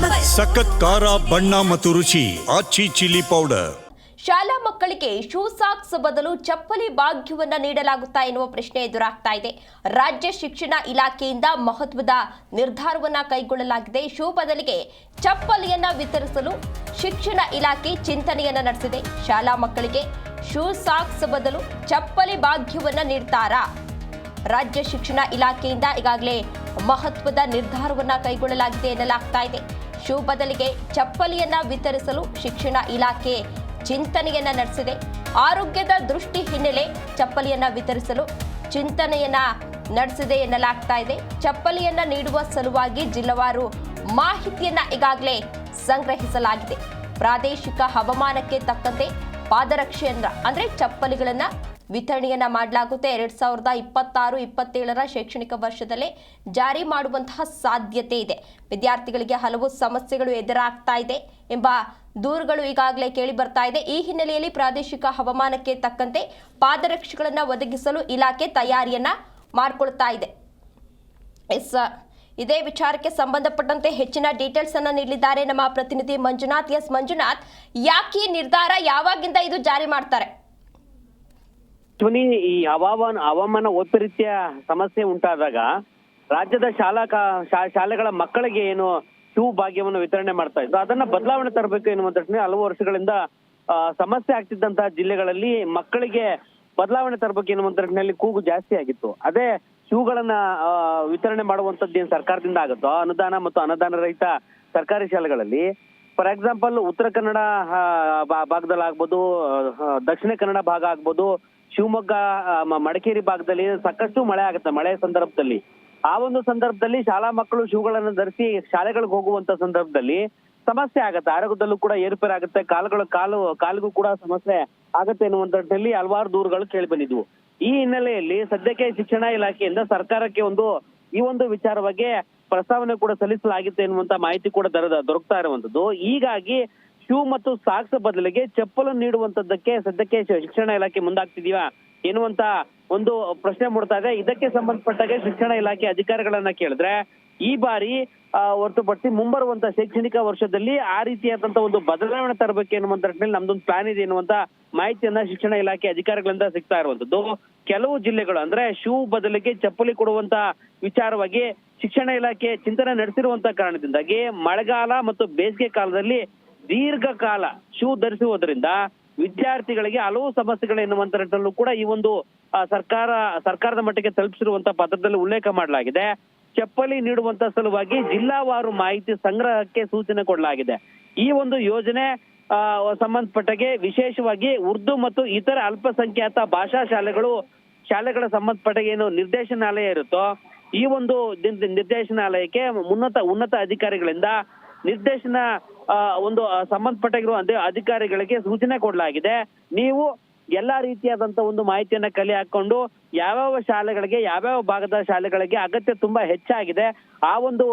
ಸಖತ್ ಖಾರ ಬಣ್ಣ ಮತ್ತು ರುಚಿ ಆಚಿ ಚಿಲ್ಲಿ ಪೌಡರ್. ಶಾಲಾ ಮಕ್ಕಳಿಗೆ ಶೂ ಸಾಕ್ಸ್ ಬದಲು ಚಪ್ಪಲಿ ಭಾಗ್ಯವನ್ನ ನೀಡಲಾಗುತ್ತಾ ಎನ್ನುವ ಪ್ರಶ್ನೆ ಎದುರಾಗ್ತಾ ಇದೆ. ರಾಜ್ಯ ಶಿಕ್ಷಣ ಇಲಾಖೆಯಿಂದ ಮಹತ್ವದ ನಿರ್ಧಾರವನ್ನ ಕೈಗೊಳ್ಳಲಾಗಿದೆ. ಶೂ ಬದಲಿಗೆ ಚಪ್ಪಲಿಯನ್ನ ವಿತರಿಸಲು ಶಿಕ್ಷಣ ಇಲಾಖೆ ಚಿಂತನೆಯನ್ನ ನಡೆಸಿದೆ. ಶಾಲಾ ಮಕ್ಕಳಿಗೆ ಶೂ ಸಾಕ್ಸ್ ಬದಲು ಚಪ್ಪಲಿ ಭಾಗ್ಯವನ್ನ ನೀಡ್ತಾರಾ? ರಾಜ್ಯ ಶಿಕ್ಷಣ ಇಲಾಖೆಯಿಂದ ಈಗಾಗಲೇ ಮಹತ್ವದ ನಿರ್ಧಾರವನ್ನ ಕೈಗೊಳ್ಳಲಾಗಿದೆ ಎನ್ನಲಾಗ್ತಾ ಇದೆ. ಶೂ ಬದಲಿಗೆ ಚಪ್ಪಲಿಯನ್ನ ವಿತರಿಸಲು ಶಿಕ್ಷಣ ಇಲಾಖೆ ಚಿಂತನೆಯನ್ನ ನಡೆಸಿದೆ. ಆರೋಗ್ಯದ ದೃಷ್ಟಿ ಹಿನ್ನೆಲೆ ಚಪ್ಪಲಿಯನ್ನ ವಿತರಿಸಲು ಚಿಂತನೆಯನ್ನ ನಡೆಸಿದೆ ಎನ್ನಲಾಗ್ತಾ ಇದೆ. ಚಪ್ಪಲಿಯನ್ನ ನೀಡುವ ಸಲುವಾಗಿ ಜಿಲ್ಲಾವಾರು ಮಾಹಿತಿಯನ್ನ ಈಗಾಗಲೇ ಸಂಗ್ರಹಿಸಲಾಗಿದೆ. ಪ್ರಾದೇಶಿಕ ಹವಾಮಾನಕ್ಕೆ ತಕ್ಕಂತೆ ಪಾದರಕ್ಷೆಯನ್ನ ಅಂದ್ರೆ ಚಪ್ಪಲಿಗಳನ್ನ ವಿತರಣೆಯನ್ನ ಮಾಡಲಾಗುತ್ತೆ. 2026-27 ಶೈಕ್ಷಣಿಕ ವರ್ಷದಲ್ಲೇ ಜಾರಿ ಮಾಡುವಂತಹ ಸಾಧ್ಯತೆ ಇದೆ. ವಿದ್ಯಾರ್ಥಿಗಳಿಗೆ ಹಲವು ಸಮಸ್ಯೆಗಳು ಎದುರಾಗ್ತಾ ಇದೆ ಎಂಬ ದೂರುಗಳು ಈಗಾಗಲೇ ಕೇಳಿ ಬರ್ತಾ ಇದೆ. ಈ ಹಿನ್ನೆಲೆಯಲ್ಲಿ ಪ್ರಾದೇಶಿಕ ಹವಾಮಾನಕ್ಕೆ ತಕ್ಕಂತೆ ಪಾದರಕ್ಷೆಗಳನ್ನು ಒದಗಿಸಲು ಇಲಾಖೆ ತಯಾರಿಯನ್ನ ಮಾಡಿಕೊಳ್ತಾ ಇದೆ. ಇದೇ ವಿಚಾರಕ್ಕೆ ಸಂಬಂಧಪಟ್ಟಂತೆ ಹೆಚ್ಚಿನ ಡೀಟೇಲ್ಸ್ ಅನ್ನ ನೀಡಿದ್ದಾರೆ ನಮ್ಮ ಪ್ರತಿನಿಧಿ ಮಂಜುನಾಥ್. ಮಂಜುನಾಥ್, ಯಾಕೆ ನಿರ್ಧಾರ, ಯಾವಾಗಿಂದ ಇದು ಜಾರಿ ಮಾಡ್ತಾರೆ? ಈ ಹವಾಮಾನ ವೈಪರೀತ್ಯ ಸಮಸ್ಯೆ ಉಂಟಾದಾಗ ರಾಜ್ಯದ ಶಾಲೆಗಳ ಮಕ್ಕಳಿಗೆ ಏನು ಶೂ ಭಾಗ್ಯವನ್ನು ವಿತರಣೆ ಮಾಡ್ತಾ ಇದ್ರು, ಅದನ್ನ ಬದಲಾವಣೆ ತರಬೇಕು ಎನ್ನುವಂತ ಹಲವು ವರ್ಷಗಳಿಂದ ಸಮಸ್ಯೆ ಆಗ್ತಿದ್ದಂತಹ ಜಿಲ್ಲೆಗಳಲ್ಲಿ ಮಕ್ಕಳಿಗೆ ಬದಲಾವಣೆ ತರಬೇಕು ಎನ್ನುವಂತ ನಿಟ್ಟಿನಲ್ಲಿ ಕೂಗು ಜಾಸ್ತಿ ಆಗಿತ್ತು. ಅದೇ ಶೂಗಳನ್ನ ವಿತರಣೆ ಮಾಡುವಂತದ್ದು ಏನ್ ಸರ್ಕಾರದಿಂದ ಆಗುತ್ತೋ, ಅನುದಾನ ಮತ್ತು ಅನುದಾನ ರಹಿತ ಸರ್ಕಾರಿ ಶಾಲೆಗಳಲ್ಲಿ ಫಾರ್ ಎಕ್ಸಾಂಪಲ್ ಉತ್ತರ ಕನ್ನಡ ಭಾಗದಲ್ಲಿ ಆಗ್ಬೋದು, ದಕ್ಷಿಣ ಕನ್ನಡ ಭಾಗ ಆಗ್ಬೋದು, ಶಿವಮೊಗ್ಗ, ಮಡಿಕೇರಿ ಭಾಗದಲ್ಲಿ ಸಾಕಷ್ಟು ಮಳೆ ಆಗುತ್ತೆ. ಮಳೆ ಸಂದರ್ಭದಲ್ಲಿ ಆ ಒಂದು ಸಂದರ್ಭದಲ್ಲಿ ಶಾಲಾ ಮಕ್ಕಳು ಶೂಗಳನ್ನು ಧರಿಸಿ ಶಾಲೆಗಳಿಗೆ ಹೋಗುವಂತ ಸಂದರ್ಭದಲ್ಲಿ ಸಮಸ್ಯೆ ಆಗುತ್ತೆ. ಆರೋಗ್ಯದಲ್ಲೂ ಕೂಡ ಏರುಪೇರು ಆಗುತ್ತೆ. ಕಾಲಿಗೂ ಕೂಡ ಸಮಸ್ಯೆ ಆಗುತ್ತೆ ಎನ್ನುವಂತಲ್ಲಿ ಹಲವಾರು ದೂರುಗಳು ಕೇಳಿ ಬಂದಿದ್ವು. ಈ ಹಿನ್ನೆಲೆಯಲ್ಲಿ ಸದ್ಯಕ್ಕೆ ಶಿಕ್ಷಣ ಇಲಾಖೆಯಿಂದ ಸರ್ಕಾರಕ್ಕೆ ಈ ಒಂದು ವಿಚಾರವಾಗಿ ಪ್ರಸ್ತಾವನೆ ಕೂಡ ಸಲ್ಲಿಸಲಾಗಿತ್ತು ಎನ್ನುವಂತ ಮಾಹಿತಿ ಕೂಡ ದೊರಕ್ತಾ ಇರುವಂತದ್ದು. ಹೀಗಾಗಿ ಶೂ ಮತ್ತು ಸಾಕ್ಸ್ ಬದಲಿಗೆ ಚಪ್ಪಲು ನೀಡುವಂತದ್ದಕ್ಕೆ ಸದ್ಯಕ್ಕೆ ಶಿಕ್ಷಣ ಇಲಾಖೆ ಮುಂದಾಗ್ತಿದೀವಾ ಎನ್ನುವಂತ ಒಂದು ಪ್ರಶ್ನೆ ಮೂಡ್ತಾ ಇದೆ. ಇದಕ್ಕೆ ಸಂಬಂಧಪಟ್ಟಾಗೆ ಶಿಕ್ಷಣ ಇಲಾಖೆ ಅಧಿಕಾರಿಗಳನ್ನ ಕೇಳಿದ್ರೆ ಈ ಬಾರಿ ಹೊರತುಪಡಿಸಿ ಮುಂಬರುವಂತ ಶೈಕ್ಷಣಿಕ ವರ್ಷದಲ್ಲಿ ಆ ರೀತಿಯಾದಂತ ಒಂದು ಬದಲಾವಣೆ ತರಬೇಕು ಎನ್ನುವಂತ ನಿಟ್ಟಿನಲ್ಲಿ ನಮ್ದೊಂದು ಪ್ಲಾನ್ ಇದೆ ಎನ್ನುವಂತ ಮಾಹಿತಿಯನ್ನ ಶಿಕ್ಷಣ ಇಲಾಖೆ ಅಧಿಕಾರಿಗಳಿಂದ ಸಿಗ್ತಾ ಇರುವಂತದ್ದು. ಕೆಲವು ಜಿಲ್ಲೆಗಳು ಅಂದ್ರೆ ಶೂ ಬದಲಿಗೆ ಚಪ್ಪಲಿ ಕೊಡುವಂತ ವಿಚಾರವಾಗಿ ಶಿಕ್ಷಣ ಇಲಾಖೆ ಚಿಂತನೆ ನಡೆಸಿರುವಂತ ಕಾರಣದಿಂದಾಗಿ ಮಳೆಗಾಲ ಮತ್ತು ಬೇಸಿಗೆ ಕಾಲದಲ್ಲಿ ದೀರ್ಘಕಾಲ ಶೂ ಧರಿಸುವುದರಿಂದ ವಿದ್ಯಾರ್ಥಿಗಳಿಗೆ ಹಲವು ಸಮಸ್ಯೆಗಳು ಎನ್ನುವಂತ ನಿಟ್ಟಿನಲ್ಲೂ ಕೂಡ ಈ ಒಂದು ಸರ್ಕಾರದ ಮಟ್ಟಿಗೆ ತಲುಪಿಸಿರುವಂತ ಪತ್ರದಲ್ಲಿ ಉಲ್ಲೇಖ ಮಾಡಲಾಗಿದೆ. ಚಪ್ಪಲಿ ನೀಡುವಂತ ಸಲುವಾಗಿ ಜಿಲ್ಲಾವಾರು ಮಾಹಿತಿ ಸಂಗ್ರಹಕ್ಕೆ ಸೂಚನೆ ಕೊಡಲಾಗಿದೆ. ಈ ಒಂದು ಯೋಜನೆ ಸಂಬಂಧಪಟ್ಟಾಗೆ ವಿಶೇಷವಾಗಿ ಉರ್ದು ಮತ್ತು ಇತರ ಅಲ್ಪಸಂಖ್ಯಾತ ಭಾಷಾ ಶಾಲೆಗಳ ಸಂಬಂಧಪಟ್ಟಾಗ ಏನು ನಿರ್ದೇಶನಾಲಯ ಇರುತ್ತೋ ಈ ಒಂದು ನಿರ್ದೇಶನಾಲಯಕ್ಕೆ ಉನ್ನತ ಅಧಿಕಾರಿಗಳಿಂದ ನಿರ್ದೇಶನ ಸಂಬಂಧಪಟ್ಟಿರುವ ಅಧಿಕಾರಿಗಳಿಗೆ ಸೂಚನೆ ಕೊಡಲಾಗಿದೆ. ನೀವು ಎಲ್ಲಾ ರೀತಿಯಾದಂತ ಒಂದು ಮಾಹಿತಿಯನ್ನ ಕಲೆ ಹಾಕೊಂಡು ಯಾವ್ಯಾವ ಶಾಲೆಗಳಿಗೆ, ಯಾವ್ಯಾವ ಭಾಗದ ಶಾಲೆಗಳಿಗೆ ಅಗತ್ಯ ತುಂಬಾ ಹೆಚ್ಚಾಗಿದೆ ಆ ಒಂದು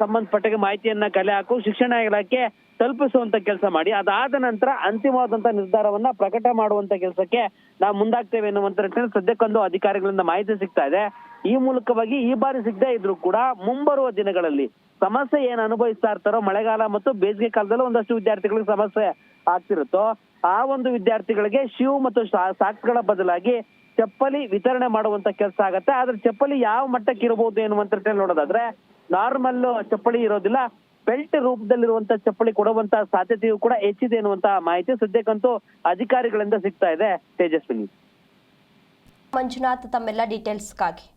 ಸಂಬಂಧಪಟ್ಟ ಮಾಹಿತಿಯನ್ನ ಕಲೆ ಹಾಕು ಶಿಕ್ಷಣ ಇಲಾಖೆ ತಲುಪಿಸುವಂತ ಕೆಲಸ ಮಾಡಿ. ಅದಾದ ನಂತರ ಅಂತಿಮವಾದಂತ ನಿರ್ಧಾರವನ್ನ ಪ್ರಕಟ ಮಾಡುವಂತ ಕೆಲಸಕ್ಕೆ ನಾವು ಮುಂದಾಗ್ತೇವೆ ಎನ್ನುವಂತ ಸದ್ಯಕ್ಕೊಂದು ಅಧಿಕಾರಿಗಳಿಂದ ಮಾಹಿತಿ ಸಿಗ್ತಾ ಇದೆ. ಈ ಮೂಲಕವಾಗಿ ಈ ಬಾರಿ ಸಿಗದೇ ಇದ್ರು ಕೂಡ ಮುಂಬರುವ ದಿನಗಳಲ್ಲಿ ಸಮಸ್ಯೆ ಏನ್ ಅನುಭವಿಸ್ತಾ ಇರ್ತಾರೋ, ಮಳೆಗಾಲ ಮತ್ತು ಬೇಸಿಗೆ ಕಾಲದಲ್ಲೂ ಒಂದಷ್ಟು ವಿದ್ಯಾರ್ಥಿಗಳಿಗೆ ಸಮಸ್ಯೆ ಆಗ್ತಿರುತ್ತೋ ಆ ಒಂದು ವಿದ್ಯಾರ್ಥಿಗಳಿಗೆ ಶೂ ಮತ್ತು ಸಾಕ್ಸ್ಗಳ ಬದಲಾಗಿ ಚಪ್ಪಲಿ ವಿತರಣೆ ಮಾಡುವಂತ ಕೆಲಸ ಆಗತ್ತೆ. ಆದ್ರೆ ಚಪ್ಪಲಿ ಯಾವ ಮಟ್ಟಕ್ಕೆ ಇರಬಹುದು ಎನ್ನುವಂತ ನೋಡೋದಾದ್ರೆ ನಾರ್ಮಲ್ ಚಪ್ಪಲಿ ಇರೋದಿಲ್ಲ, ಬೆಲ್ಟ್ ರೂಪದಲ್ಲಿರುವಂತ ಚಪ್ಪಲಿ ಕೊಡುವಂತ ಸಾಧ್ಯತೆಯು ಕೂಡ ಹೆಚ್ಚಿದೆ ಎನ್ನುವಂತ ಮಾಹಿತಿ ಸದ್ಯಕ್ಕಂತೂ ಅಧಿಕಾರಿಗಳಿಂದ ಸಿಗ್ತಾ ಇದೆ. ತೇಜಸ್ವಿನಿ. ಮಂಜುನಾಥ್, ತಮ್ಮೆಲ್ಲ ಡೀಟೇಲ್ಸ್ಗಾಗಿ